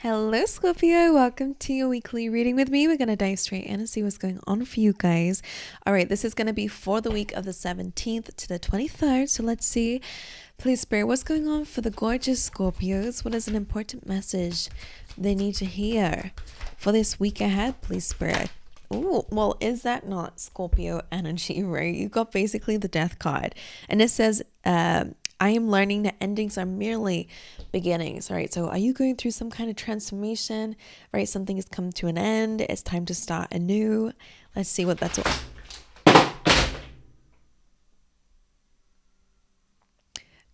Hello, Scorpio. Welcome to your weekly reading with me. We're going to dive straight in and see what's going on for you guys. All right, this is going to be for the week of the 17th to the 23rd. So let's see. Please, Spirit, what's going on for the gorgeous Scorpios? What is an important message they need to hear for this week ahead, please, Spirit? Oh, well, is that not Scorpio energy, right? You got basically the death card. And it says, I am learning that endings are merely beginnings, right? So are you going through some kind of transformation, right? Something has come to an end. It's time to start anew. Let's see what that's all.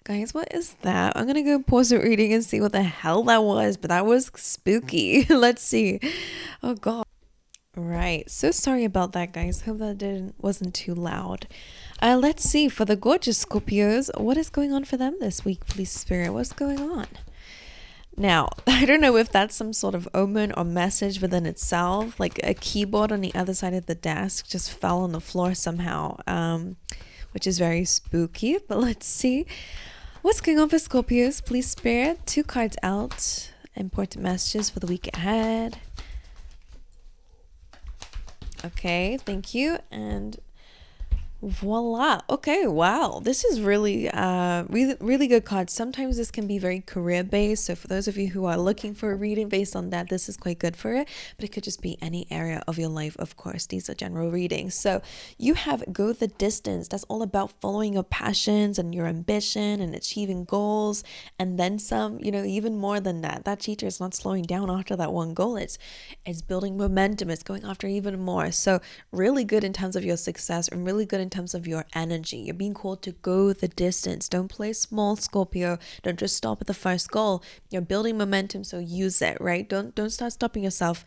Guys, what is that? I'm going to go pause the reading and see what the hell that was, but that was spooky. Let's see. Oh, God. Right. So sorry about that, guys. Hope that wasn't too loud. Let's see. For the gorgeous Scorpios, what is going on for them this week, please, Spirit? What's going on? Now, I don't know if that's some sort of omen or message within itself. Like a keyboard on the other side of the desk just fell on the floor somehow, which is very spooky. But let's see. What's going on for Scorpios, please, Spirit? 2 cards out. Important messages for the week ahead. Okay, thank you. And voila. Okay, wow. This is really really good cards. Sometimes this can be very career based. So for those of you who are looking for a reading based on that, this is quite good for it. But it could just be any area of your life, of course. These are general readings. So you have go the distance. That's all about following your passions and your ambition and achieving goals. And then some, even more than that. That cheater is not slowing down after that one goal. It's building momentum. It's going after even more. So really good in terms of your success and really good in terms of your energy. You're being called to go the distance. Don't play small, Scorpio. Don't just stop at the first goal. You're building momentum, so use it, right? Don't start stopping yourself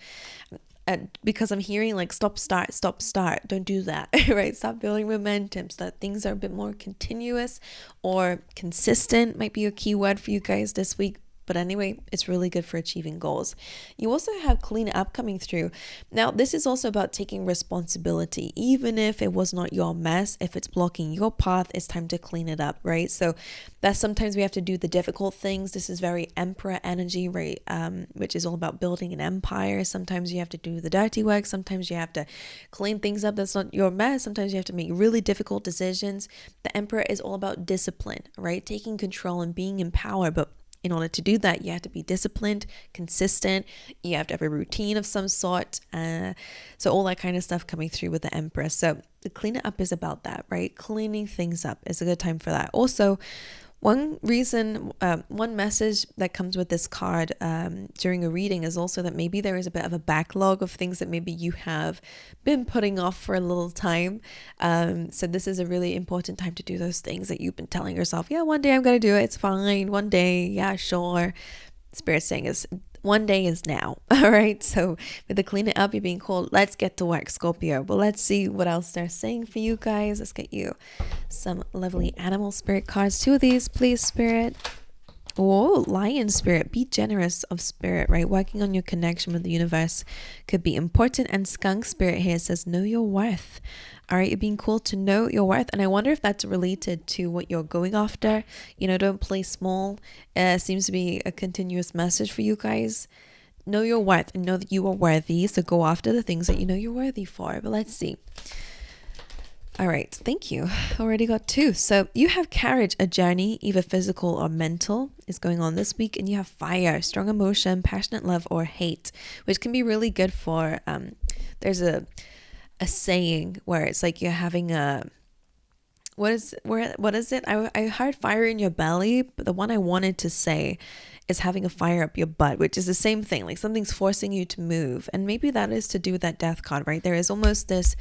because I'm hearing like stop, start. Don't do that, right? Stop building momentum so that things are a bit more continuous or consistent might be a key word for you guys this week. But anyway, it's really good for achieving goals. You also have clean up coming through. Now, this is also about taking responsibility. Even if it was not your mess, if it's blocking your path, it's time to clean it up, right? So that's sometimes we have to do the difficult things. This is very Emperor energy, right? Which is all about building an empire. Sometimes you have to do the dirty work. Sometimes you have to clean things up that's not your mess. Sometimes you have to make really difficult decisions. The Emperor is all about discipline, right? Taking control and being in power, but in order to do that, you have to be disciplined, consistent. You have to have a routine of some sort. So all that kind of stuff coming through with the Empress. So the clean up is about that, right? Cleaning things up is a good time for that. Also, one message that comes with this card during a reading is also that maybe there is a bit of a backlog of things that maybe you have been putting off for a little time. So this is a really important time to do those things that you've been telling yourself, yeah, one day I'm going to do it. It's fine. One day. Yeah, sure. Spirit saying is one day is now. All right. So with the clean it up, you're being called, let's get to work, Scorpio. But let's see what else they're saying for you guys. Let's get you some lovely animal spirit cards. 2 of these, please, Spirit. Oh, lion spirit, be generous of spirit, right? Working on your connection with the universe could be important. And skunk spirit here says, know your worth. All right, you're being called to know your worth. And I wonder if that's related to what you're going after. Don't play small. Seems to be a continuous message for you guys. Know your worth and know that you are worthy. So go after the things that you know you're worthy for. But let's see. All right, thank you. Already got 2. So you have courage, a journey, either physical or mental, is going on this week. And you have fire, strong emotion, passionate love or hate, which can be really good for, there's a saying where it's like you're having what is it? I heard fire in your belly, but the one I wanted to say is having a fire up your butt, which is the same thing. Like something's forcing you to move. And maybe that is to do with that death card, right? There is almost this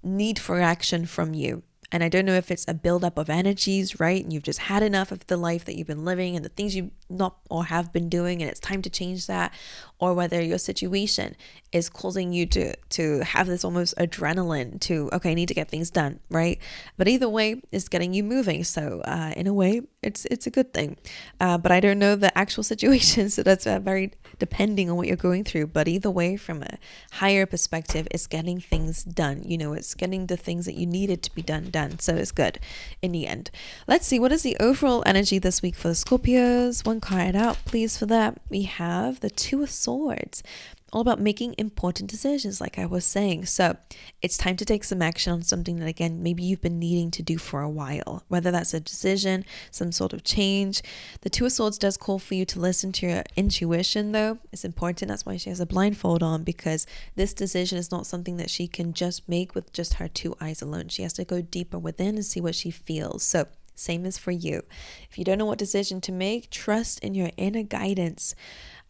need for action from you. And I don't know if it's a buildup of energies, right? And you've just had enough of the life that you've been living and the things you not or have been doing, and it's time to change that, or whether your situation is causing you to have this almost adrenaline to, okay, I need to get things done, right? But either way, it's getting you moving. So in a way, it's a good thing. But I don't know the actual situation, so that's very depending on what you're going through. But either way, from a higher perspective, it's getting things done. It's getting the things that you needed to be done. So it's good in the end. Let's see, what is the overall energy this week for the Scorpios? One card out, please, for that. We have the Two of Swords. All about making important decisions, like I was saying. So it's time to take some action on something that, again, maybe you've been needing to do for a while, whether that's a decision, some sort of change. The Two of Swords does call for you to listen to your intuition, though. It's important. That's why she has a blindfold on, because this decision is not something that she can just make with just her two eyes alone. She has to go deeper within and see what she feels. So same as for you. If you don't know what decision to make, trust in your inner guidance.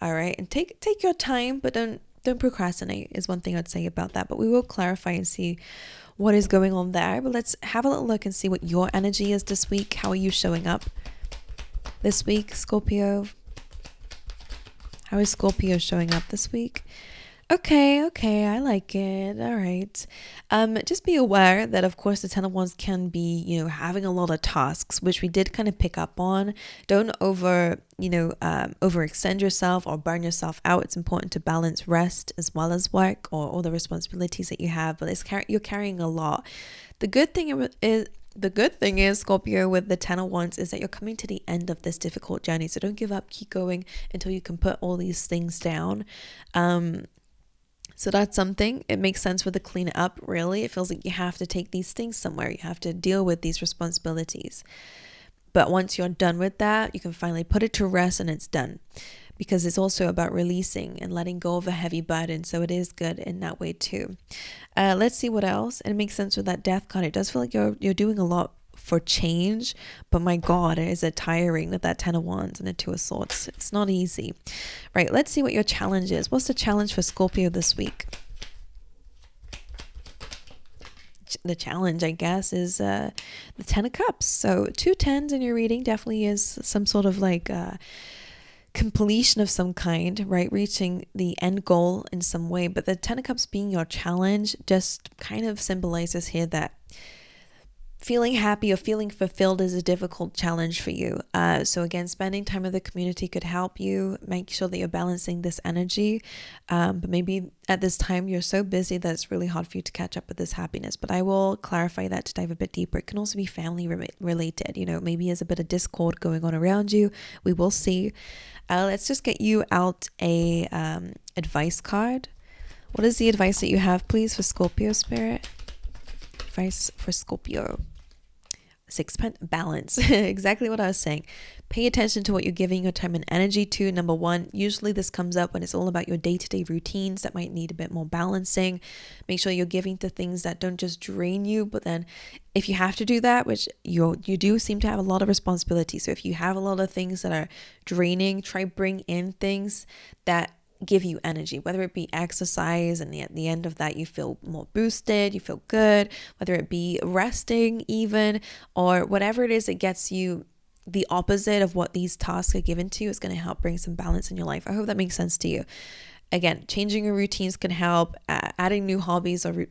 All right, and take your time, but don't procrastinate is one thing I'd say about that. But we will clarify and see what is going on there. But let's have a little look and see what your energy is this week. How are you showing up this week, Scorpio? How is Scorpio showing up this week? Okay, I like it. All right. Just be aware that, of course, the Ten of Wands can be, having a lot of tasks, which we did kind of pick up on. Don't overextend yourself or burn yourself out. It's important to balance rest as well as work or all the responsibilities that you have, but you're carrying a lot. The good thing is, Scorpio, with the Ten of Wands, is that you're coming to the end of this difficult journey. So don't give up. Keep going until you can put all these things down. So that's something. It makes sense with the clean up, really. It feels like you have to take these things somewhere. You have to deal with these responsibilities. But once you're done with that, you can finally put it to rest and it's done. Because it's also about releasing and letting go of a heavy burden. So it is good in that way too. Let's see what else. And it makes sense with that Death card. It does feel like you're doing a lot for change, but my God, is it tiring with that Ten of Wands and the Two of Swords. It's not easy. Right, let's see what your challenge is. What's the challenge for Scorpio this week? The challenge, I guess, is the Ten of Cups. So 2 tens in your reading definitely is some sort of like completion of some kind, right? Reaching the end goal in some way. But the Ten of Cups being your challenge just kind of symbolizes here that feeling happy or feeling fulfilled is a difficult challenge for you. So again, spending time with the community could help you make sure that you're balancing this energy. But maybe at this time you're so busy that it's really hard for you to catch up with this happiness. But I will clarify that to dive a bit deeper. It can also be family related. Maybe there's a bit of discord going on around you. We will see. Let's just get you out a advice card. What is the advice that you have, please, for Scorpio spirit? Advice for Scorpio. Sixpence, balance. Exactly what I was saying. Pay attention to what you're giving your time and energy to. Number one, usually this comes up when it's all about your day-to-day routines that might need a bit more balancing. Make sure you're giving to things that don't just drain you, but then if you have to do that, which you do seem to have a lot of responsibility. So if you have a lot of things that are draining, try bring in things that give you energy, whether it be exercise and at the end of that you feel more boosted, you feel good, whether it be resting even, or whatever it is that gets you the opposite of what these tasks are given to you is going to help bring some balance in your life. I hope that makes sense to you. Again, changing your routines can help. Adding new hobbies or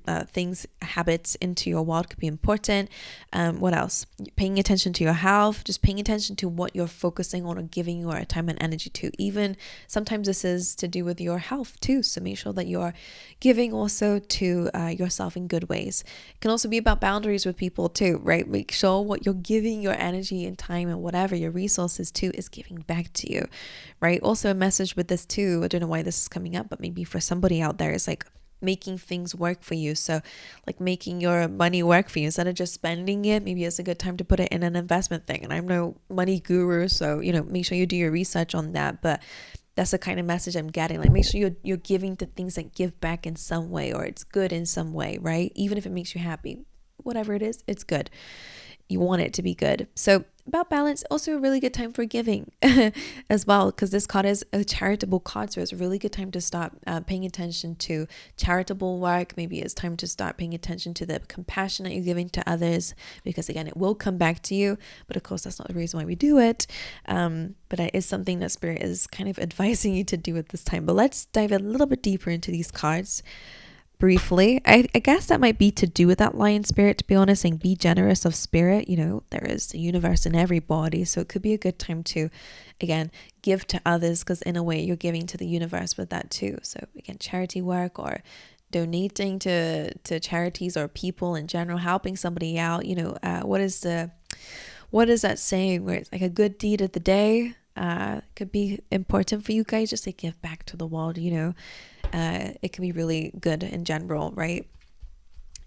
habits into your world could be important. What else? Paying attention to your health, just paying attention to what you're focusing on or giving your time and energy to. Even sometimes this is to do with your health too. So make sure that you're giving also to yourself in good ways. It can also be about boundaries with people too, right? Make sure what you're giving your energy and time and whatever your resources to is giving back to you, right? Also a message with this too. I don't know why this is coming up, but maybe for somebody out there, it's like making things work for you. So like making your money work for you instead of just spending it. Maybe it's a good time to put it in an investment thing. And I'm no money guru, so make sure you do your research on that. But that's the kind of message I'm getting. Like make sure you're giving to things that give back in some way, or it's good in some way, right? Even if it makes you happy, whatever it is, it's good. You want it to be good. So about balance, also a really good time for giving as well, because this card is a charitable card. So it's a really good time to start paying attention to charitable work. Maybe it's time to start paying attention to the compassion that you're giving to others, because again, it will come back to you. But of course, that's not the reason why we do it. But it is something that Spirit is kind of advising you to do at this time. But let's dive a little bit deeper into these cards. briefly. I guess that might be to do with that lion spirit, to be honest, and be generous of spirit. You know, there is the universe in everybody, so it could be a good time to, again, give to others, because in a way you're giving to the universe with that too. So again, charity work or donating to charities or people in general, helping somebody out. You know, what is that saying where it's like a good deed of the day? Could be important for you guys, just to give back to the world. You know, it can be really good in general, right?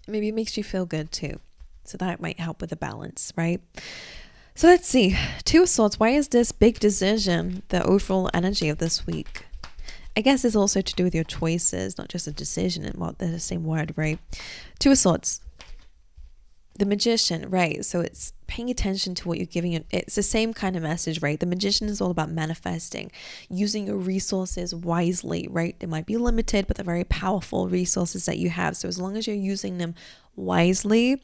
Maybe it makes you feel good too, so that might help with the balance, right? So let's see, Two of Swords. Why is this big decision the overall energy of this week? I guess it's also to do with your choices, not just a decision. And well, they're the same word, right? Two of Swords, the Magician, right? So it's paying attention to what you're giving it. It's the same kind of message, right? The Magician is all about manifesting, using your resources wisely, right? They might be limited, but they're very powerful resources that you have. So as long as you're using them wisely,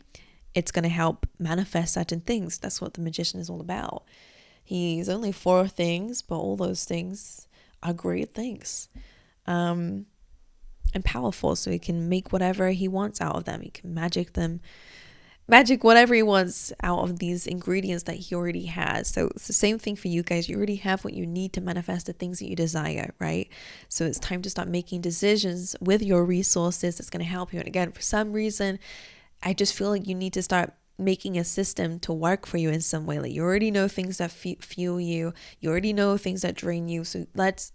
it's going to help manifest certain things. That's what the Magician is all about. He's only 4 things, but all those things are great things. And powerful, so he can make whatever he wants out of them. He can magic whatever he wants out of these ingredients that he already has. So it's the same thing for you guys. You already have what you need to manifest the things that you desire, right? So it's time to start making decisions with your resources that's going to help you. And again, for some reason, I just feel like you need to start making a system to work for you in some way. Like, you already know things that fuel you. You already know things that drain you. So let's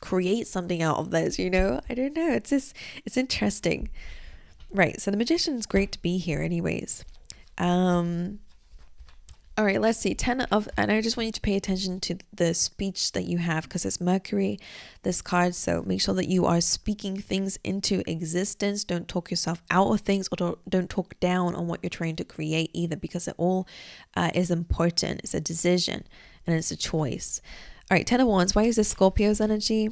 create something out of this, you know? I don't know. It's interesting. Right, so the Magician is great to be here anyways. All right, let's see. And I just want you to pay attention to the speech that you have, because it's Mercury, this card. So make sure that you are speaking things into existence. Don't talk yourself out of things, or don't talk down on what you're trying to create either, because it all is important. It's a decision and it's a choice. All right, Ten of Wands. Why is this Scorpio's energy?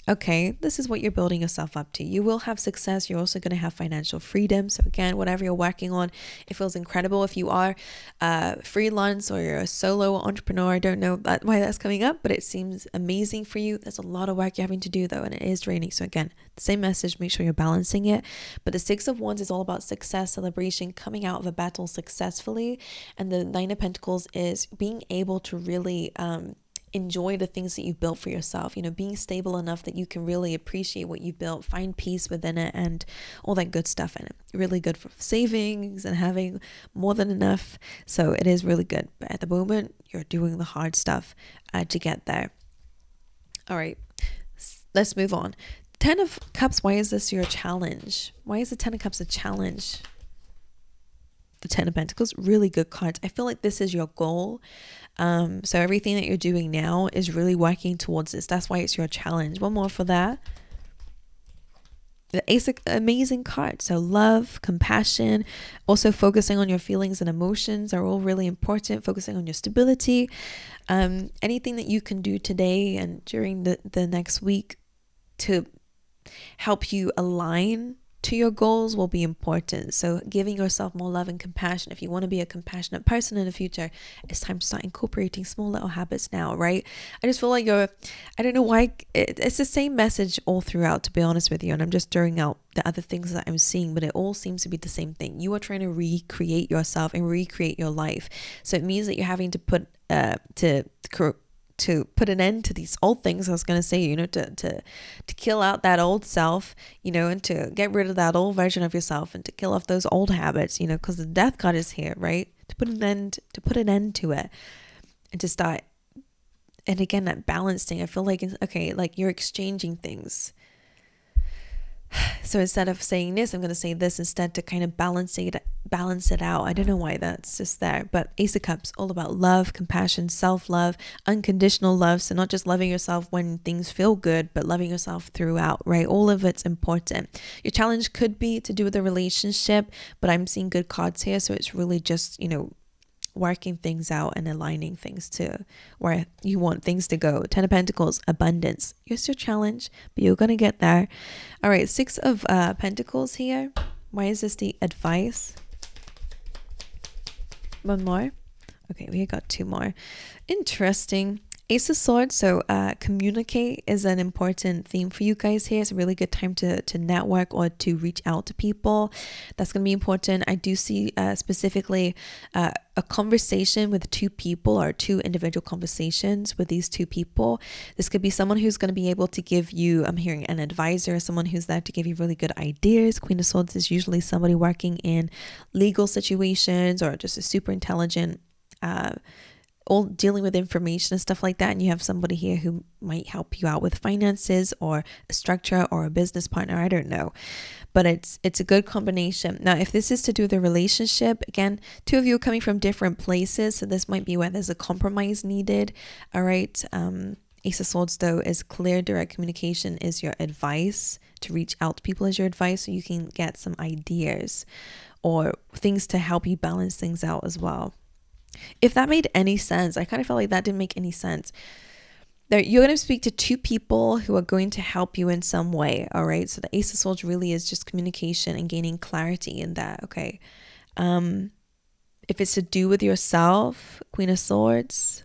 Okay, this is what you're building yourself up to. You will have success. You're also going to have financial freedom. So again, whatever you're working on, it feels incredible. If you are freelance or you're a solo entrepreneur, I don't know why that's coming up, but it seems amazing for you. There's a lot of work you're having to do though, and it is draining. So again, the same message, make sure you're balancing it. But the Six of Wands is all about success, celebration, coming out of a battle successfully. And the Nine of Pentacles is being able to really enjoy the things that you've built for yourself, you know, being stable enough that you can really appreciate what you've built, find peace within it, and all that good stuff in it. Really good for savings and having more than enough. So it is really good. But at the moment, you're doing the hard stuff to get there. All right, let's move on. Ten of Cups, why is this your challenge? Why is the Ten of Cups a challenge? The Ten of Pentacles, really good cards. I feel like this is your goal. So everything that you're doing now is really working towards this. That's why it's your challenge. One more for that. The Ace, amazing card. So love, compassion, also focusing on your feelings and emotions are all really important. Focusing on your stability. Anything that you can do today and during the next week to help you align to your goals will be important. So giving yourself more love and compassion. If you want to be a compassionate person in the future, it's time to start incorporating small little habits now, right? I just feel like I don't know why, it's the same message all throughout, to be honest with you. And I'm just throwing out the other things that I'm seeing, but it all seems to be the same thing. You are trying to recreate yourself and recreate your life. So it means that you're having to put to put an end to these old things. I was going to say, you know, to kill out that old self, you know, and to get rid of that old version of yourself, and to kill off those old habits, you know, because the Death card is here, right? To put an end to it, and to start. And again, that balancing, I feel like, okay, like you're exchanging things. So instead of saying this, I'm going to say this instead, to kind of balance it out. I don't know why that's just there. But Ace of Cups, all about love, compassion, self-love, unconditional love. So not just loving yourself when things feel good, but loving yourself throughout, right? All of it's important. Your challenge could be to do with a relationship, but I'm seeing good cards here. So it's really just, you know, working things out and aligning things to where you want things to go. Ten of Pentacles, abundance. It's your challenge, but you're going to get there. All right, Six of Pentacles here. Why is this the advice? One more. Okay, we got 2 more. Interesting. Ace of Swords, so communicate is an important theme for you guys here. It's a really good time to network or to reach out to people. That's going to be important. I do see specifically a conversation with two people or two individual conversations with these two people. This could be someone who's going to be able to give you, I'm hearing an advisor, someone who's there to give you really good ideas. Queen of Swords is usually somebody working in legal situations or just a super intelligent all dealing with information and stuff like that, and you have somebody here who might help you out with finances or a structure or a business partner. I don't know, but it's a good combination. Now, if this is to do with a relationship, again, two of you are coming from different places, so this might be where there's a compromise needed. All right. Ace of Swords, though, is clear, direct communication is your advice. To reach out to people is your advice, so you can get some ideas or things to help you balance things out as well. If that made any sense, I kind of felt like that didn't make any sense. You're going to speak to two people who are going to help you in some way. All right. So the Ace of Swords really is just communication and gaining clarity in that. Okay. If it's to do with yourself, Queen of Swords,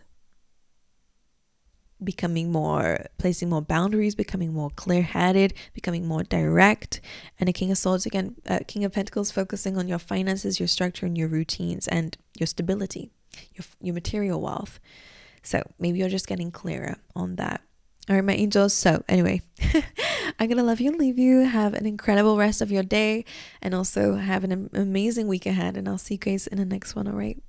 placing more boundaries, becoming more clear-headed, becoming more direct. And the King of Swords, again, King of Pentacles, focusing on your finances, your structure, and your routines, and your stability, your material wealth. So maybe you're just getting clearer on that. All right, my angels. So anyway, I'm going to love you and leave you. Have an incredible rest of your day, and also have an amazing week ahead. And I'll see you guys in the next one. All right.